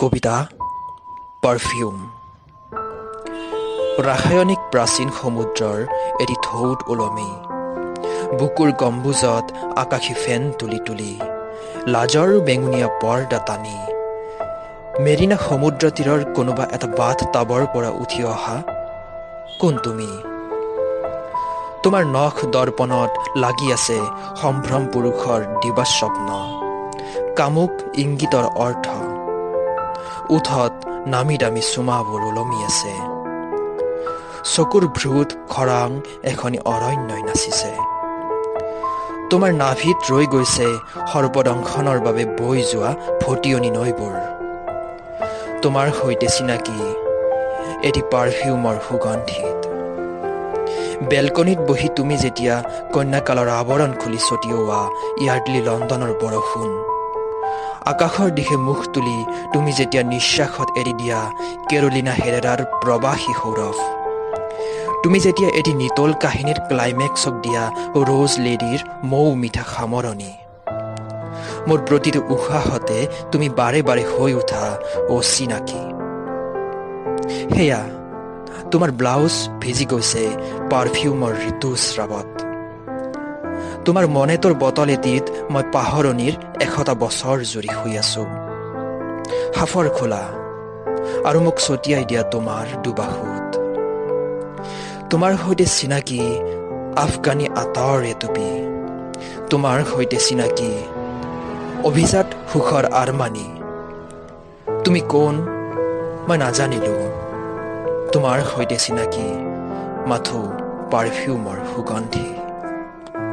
কবিতা perfume. ৰাসায়নিক প্ৰাচীন সমুদ্ৰৰ এটি ঢৌত ওলমি বুকুৰ গম্বুজত আকাশী ফেন তুলি তুলি লাজৰ বেঙুনীয়া পৰ্দা টানি মেৰিনা সমুদ্ৰ তীৰৰ কোনোবা এটা বাথ টাবৰ পৰা উঠি অহা কোন তুমি? তোমাৰ নখ দৰ্পণত লাগি আছে সম্ভ্ৰম পুৰুষৰ দিবা স্বপ্ন, কামুক ইংগিতৰ অৰ্থ। উঠত নামি দামী চুমাবোৰ ওলমি আছে, চকুৰ ভ্ৰুত খৰাং এখনি অৰণ্যই নাচিছে। তোমাৰ নাভিত ৰৈ গৈছে সৰ্পদংশনৰ বাবে বৈ যোৱা ভটিয়নি নৈবোৰ। তোমাৰ সৈতে চিনাকি এটি পাৰফিউমৰ সুগন্ধিত। বেলকনিত বহি তুমি যেতিয়া কন্যাকালৰ আৱৰণ খুলি ছটিওৱা ইয়াৰ্ডলি লণ্ডনৰ বৰষুণ, আকাশৰ দিশে মুখ তুলি তুমি যেতিয়া নিশ্বাসত এৰি দিয়া কেৰলিনা হেৰেৰাৰ প্ৰবাসী সৌৰভ, তুমি যেতিয়া এটি নিতল কাহিনীৰ ক্লাইমেক্সক দিয়া ৰ'জ লেডিৰ মৌ মিঠা সামৰণি, মোৰ প্ৰতিটো উশাহতে তুমি বাৰে বাৰে হৈ উঠা চিনাকি। সেয়া তোমাৰ ব্লাউজ ভিজি গৈছে পাৰফিউমৰ ঋতুস্ৰাৱত। তোমাৰ মনেতৰ বটল এটিত মই পাহৰণিৰ 100টা বছৰ জুৰি শুই আছো, সাফৰ খোলা আৰু মোক ছটিয়াই দিয়া তোমাৰ দুবাহুত। তোমাৰ সৈতে চিনাকি আফগানী আটাৰ এটুপি, তোমাৰ সৈতে চিনাকি অভিজাত সুখৰ আৰমানী। তুমি কোন মই নাজানিলো, তোমাৰ সৈতে চিনাকি মাথো পাৰফিউমৰ সুগন্ধি।